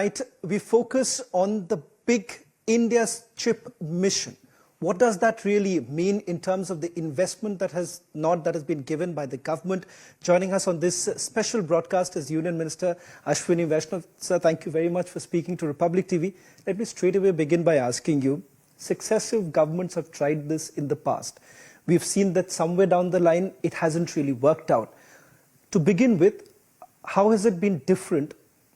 Right, we focus on the big India's chip mission. What does that really mean in terms of the investment that has been given by the government? Joining us on this special broadcast is Union Minister Ashwini Vaishnaw. Sir, thank you very much for speaking to Republic TV. Let me straight away begin by asking you, successive governments have tried this in the past. We've seen that somewhere down the line, it hasn't really worked out. To begin with, how has it been different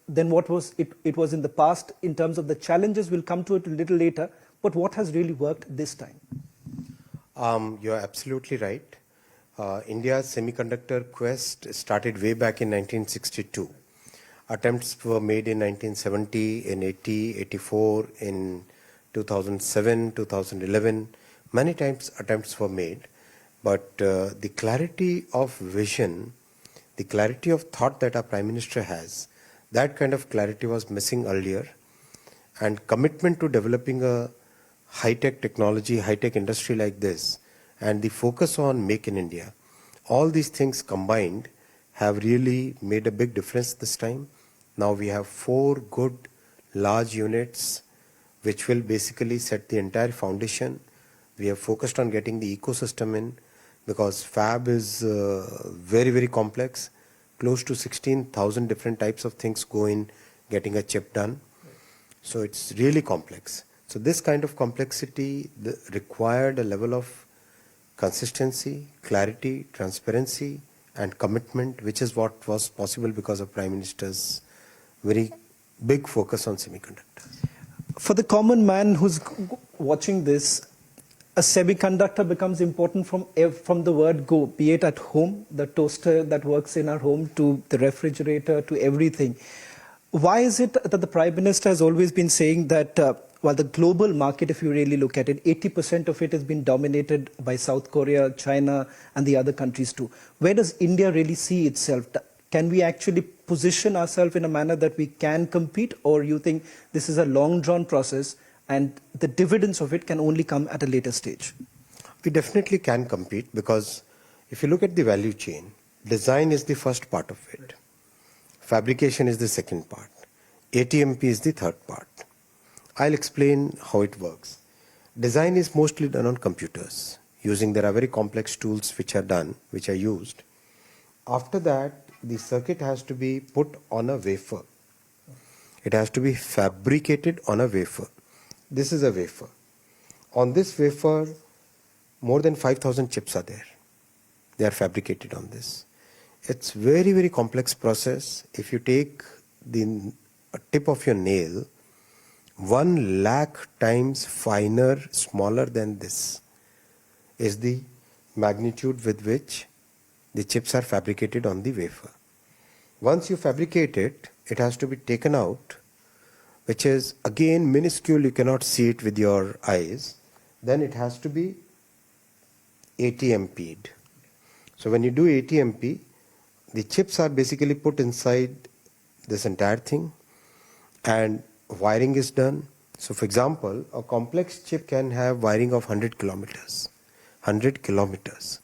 than what it was in the past in terms of the challenges? We'll come to it a little later, but what has really worked this time? You're absolutely right. India's semiconductor quest started way back in 1962. Attempts were made in 1970, in 80, 84, in 2007, 2011. Many times attempts were made, but the clarity of vision, the clarity of thought that our Prime Minister has, that kind of clarity was missing earlier, and commitment to developing a high-tech technology, high-tech industry like this, and the focus on Make in India, all these things combined have really made a big difference this time. Now we have 4 good large units which will basically set the entire foundation. We have focused on getting the ecosystem in because fab is very, very complex. Close to 16,000 different types of things go in getting a chip done. So it's really complex. So this kind of complexity required a level of consistency, clarity, transparency, and commitment, which is what was possible because of Prime Minister's very big focus on semiconductors. For the common man who's watching this, a semiconductor becomes important from the word go, be it at home, the toaster that works in our home, to the refrigerator, to everything. Why is it that the Prime Minister has always been saying that while the global market, if you really look at it, 80% of it has been dominated by South Korea, China, and the other countries too. Where does India really see itself? Can we actually position ourselves in a manner that we can compete, or you think this is a long-drawn process and the dividends of it can only come at a later stage? We definitely can compete because if you look at the value chain, design is the first part of it. Fabrication is the second part. ATMP is the third part. I'll explain how it works. Design is mostly done on computers. There are very complex tools which are used. After that, the circuit has to be put on a wafer. It has to be fabricated on a wafer. This is a wafer. On this wafer, more than 5,000 chips are there. They are fabricated on this. It's very, very complex process. If you take the tip of your nail, 1 lakh times finer, smaller than this is the magnitude with which the chips are fabricated on the wafer. Once you fabricate it, it has to be taken out, which is again minuscule, you cannot see it with your eyes. Then it has to be ATMP'd. So when you do ATMP, the chips are basically put inside this entire thing and wiring is done. So for example, a complex chip can have wiring of 100 kilometers. 100 kilometers.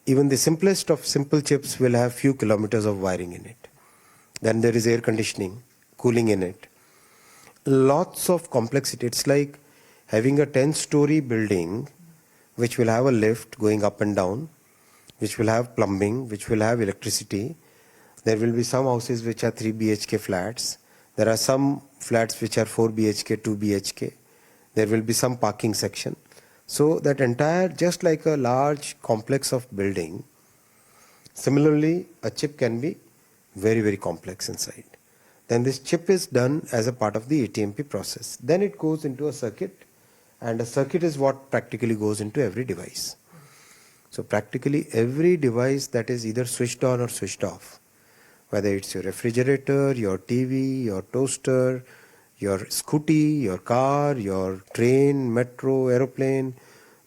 Even the simplest of simple chips will have few kilometers of wiring in it. Then there is air conditioning, cooling in it. Lots of complexity. It's like having a 10-story building which will have a lift going up and down, which will have plumbing, which will have electricity. There will be some houses which are 3 BHK flats. There are some flats which are 4 BHK, 2 BHK. There will be some parking section. So that entire, just like a large complex of building, similarly a chip can be very, very complex inside. Then this chip is done as a part of the ATMP process. Then it goes into a circuit, and a circuit is what practically goes into every device. So practically every device that is either switched on or switched off, whether it's your refrigerator, your TV, your toaster, your scooty, your car, your train, metro, aeroplane,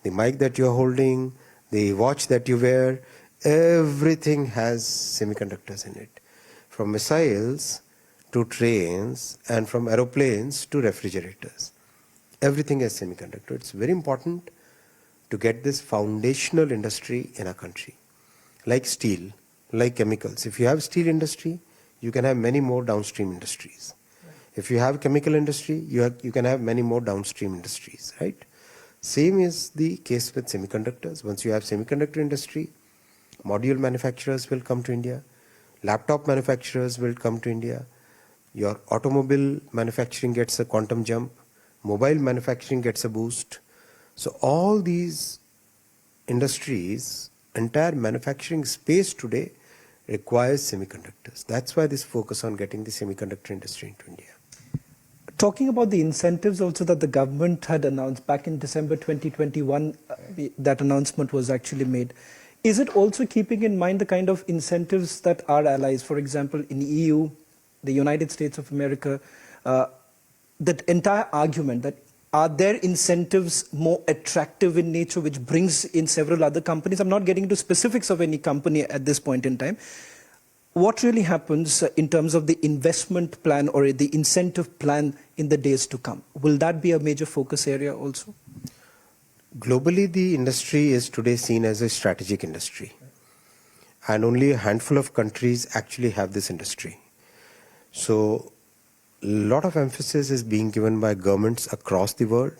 the mic that you're holding, the watch that you wear, everything has semiconductors in it. From missiles to trains and from aeroplanes to refrigerators. Everything has semiconductor. It's very important to get this foundational industry in our country. Like steel, like chemicals. If you have steel industry, you can have many more downstream industries. If you have chemical industry, you can have many more downstream industries, right? Same is the case with semiconductors. Once you have semiconductor industry, module manufacturers will come to India, laptop manufacturers will come to India, your automobile manufacturing gets a quantum jump, mobile manufacturing gets a boost. So all these industries, entire manufacturing space today requires semiconductors. That's why this focus on getting the semiconductor industry into India. Talking about the incentives also that the government had announced back in December 2021, that announcement was actually made. Is it also keeping in mind the kind of incentives that our allies, for example, in EU, the United States of America, that entire argument that are their incentives more attractive in nature, which brings in several other companies? I'm not getting into specifics of any company at this point in time. What really happens in terms of the investment plan or the incentive plan in the days to come? Will that be a major focus area also? Globally, the industry is today seen as a strategic industry. And only a handful of countries actually have this industry. So a lot of emphasis is being given by governments across the world.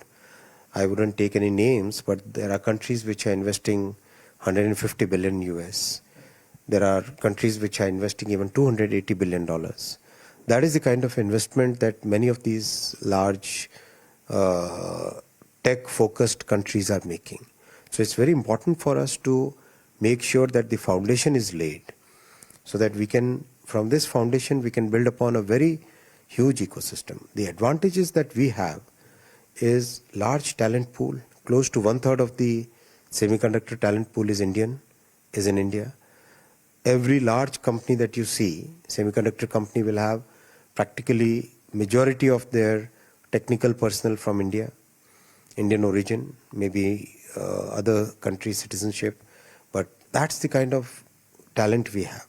I wouldn't take any names, but there are countries which are investing 150 billion US. There are countries which are investing even $280 billion. That is the kind of investment that many of these large tech-focused countries are making. So it's very important for us to make sure that the foundation is laid so that we can, from this foundation, we can build upon a very huge ecosystem. The advantages that we have is large talent pool. Close to 1/3 of the semiconductor talent pool is in India. Every large company that you see, semiconductor company, will have practically majority of their technical personnel from India, Indian origin, maybe other country citizenship, but that's the kind of talent we have.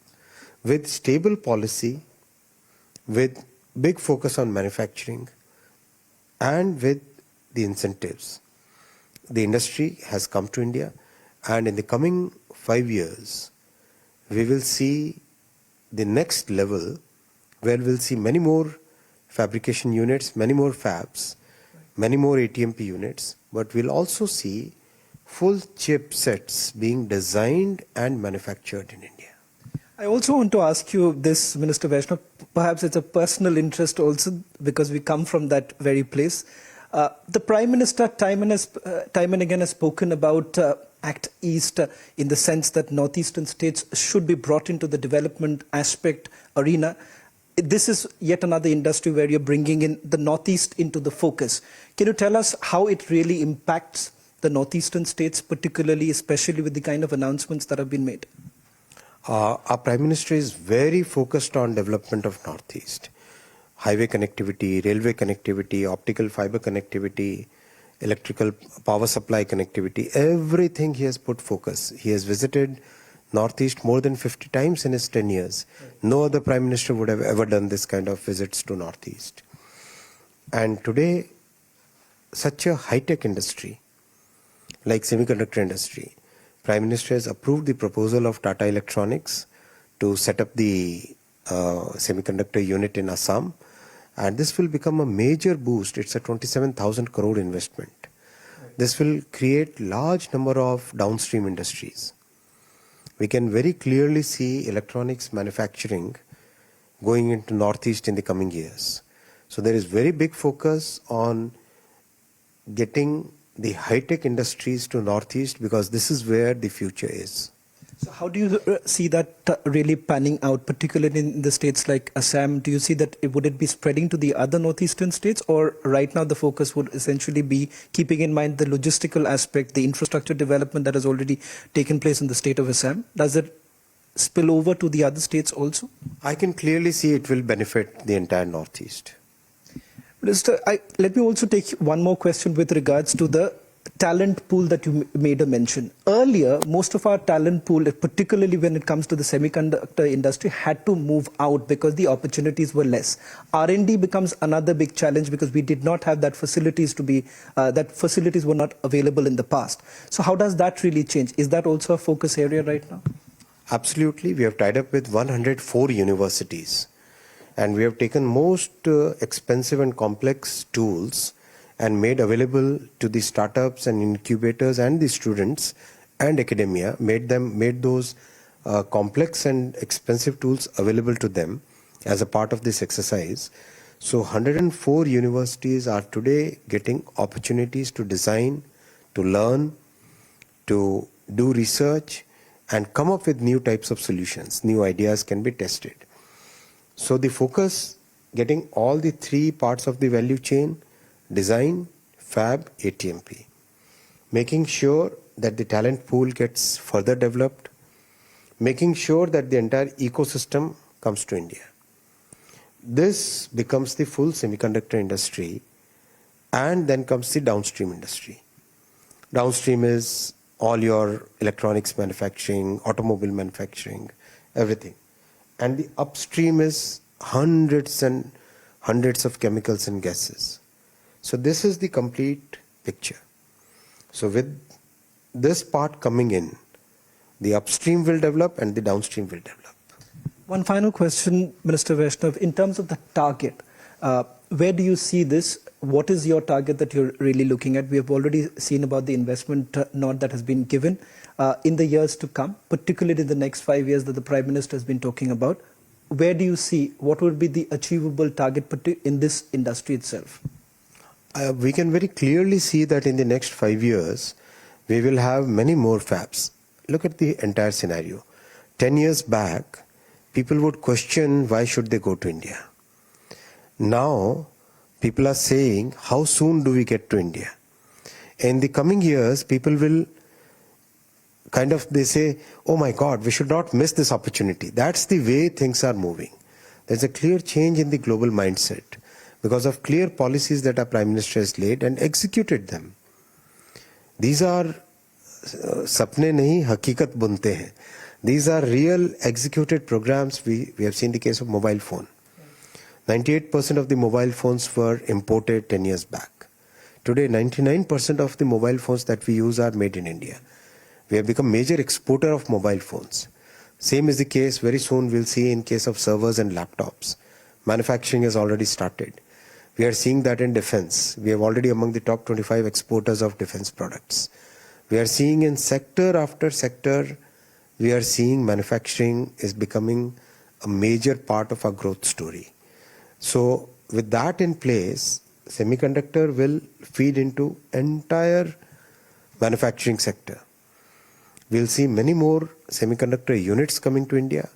With stable policy, with big focus on manufacturing, and with the incentives, the industry has come to India, and in the coming 5 years, we will see the next level where we'll see many more fabrication units, many more fabs, many more ATMP units, but we'll also see full chip sets being designed and manufactured in India. I also want to ask you this, Minister Vaishnaw, perhaps it's a personal interest also because we come from that very place. The Prime Minister time and again has spoken about Act East in the sense that northeastern states should be brought into the development aspect arena. This is yet another industry where you're bringing in the northeast into the focus. Can you tell us how it really impacts the northeastern states, particularly, especially with the kind of announcements that have been made? Our Prime Minister is very focused on development of Northeast. Highway connectivity, railway connectivity, optical fiber connectivity, electrical power supply connectivity, everything he has put focus. He has visited Northeast more than 50 times in his 10 years. No other Prime Minister would have ever done this kind of visits to Northeast. And today, such a high-tech industry, like semiconductor industry, Prime Minister has approved the proposal of Tata Electronics to set up the semiconductor unit in Assam. And this will become a major boost. It's a 27,000 crore investment. This will create large number of downstream industries. We can very clearly see electronics manufacturing going into Northeast in the coming years. So there is very big focus on getting the high-tech industries to Northeast because this is where the future is. So how do you see that really panning out, particularly in the states like Assam? Do you see that would it be spreading to the other northeastern states, or right now the focus would essentially be keeping in mind the logistical aspect, the infrastructure development that has already taken place in the state of Assam? Does it spill over to the other states also? I can clearly see it will benefit the entire Northeast. Minister, let me also take one more question with regards to the talent pool that you made a mention. Earlier, most of our talent pool, particularly when it comes to the semiconductor industry, had to move out because the opportunities were less. R&D becomes another big challenge because we did not have that facilities were not available in the past. So how does that really change? Is that also a focus area right now? Absolutely. We have tied up with 104 universities. And we have taken most expensive and complex tools and made available to the startups and incubators and the students and academia, made those complex and expensive tools available to them as a part of this exercise. So 104 universities are today getting opportunities to design, to learn, to do research and come up with new types of solutions. New ideas can be tested. So the focus, getting all the three parts of the value chain, design, fab, ATMP, making sure that the talent pool gets further developed, making sure that the entire ecosystem comes to India. This becomes the full semiconductor industry, and then comes the downstream industry. Downstream is all your electronics manufacturing, automobile manufacturing, everything. And the upstream is hundreds and hundreds of chemicals and gases. So this is the complete picture. So with this part coming in, the upstream will develop and the downstream will develop. One final question, Minister Vaishnaw, in terms of the target, where do you see this? What is your target that you're really looking at? We have already seen about the investment nod that has been given in the years to come, particularly the next 5 years that the Prime Minister has been talking about. Where do you see what would be the achievable target in this industry itself? We can very clearly see that in the next 5 years, we will have many more fabs. Look at the entire scenario. 10 years back, people would question why should they go to India. Now, people are saying, how soon do we get to India? In the coming years, people will they say, oh my God, we should not miss this opportunity. That's the way things are moving. There's a clear change in the global mindset because of clear policies that our Prime Minister has laid and executed them. These are sapne nahi, hakikat bunte hain. These are real executed programs. We have seen the case of mobile phone. 98% of the mobile phones were imported 10 years back. Today, 99% of the mobile phones that we use are made in India. We have become major exporter of mobile phones. Same is the case very soon we'll see in case of servers and laptops. Manufacturing has already started. We are seeing that in defense. We are already among the top 25 exporters of defense products. We are seeing in sector after sector, we are seeing manufacturing is becoming a major part of our growth story. So with that in place, semiconductor will feed into entire manufacturing sector. We'll see many more semiconductor units coming to India.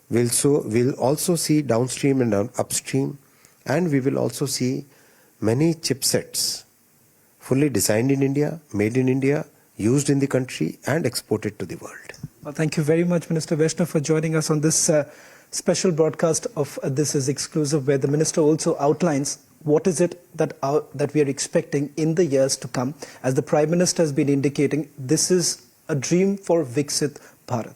We'll also see downstream and upstream, and we will also see many chipsets fully designed in India, made in India, used in the country and exported to the world. Well, thank you very much, Minister Vaishnaw, for joining us on this special broadcast of This Is Exclusive, where the Minister also outlines what is it that we are expecting in the years to come. As the Prime Minister has been indicating, this is a dream for Viksit Bharat.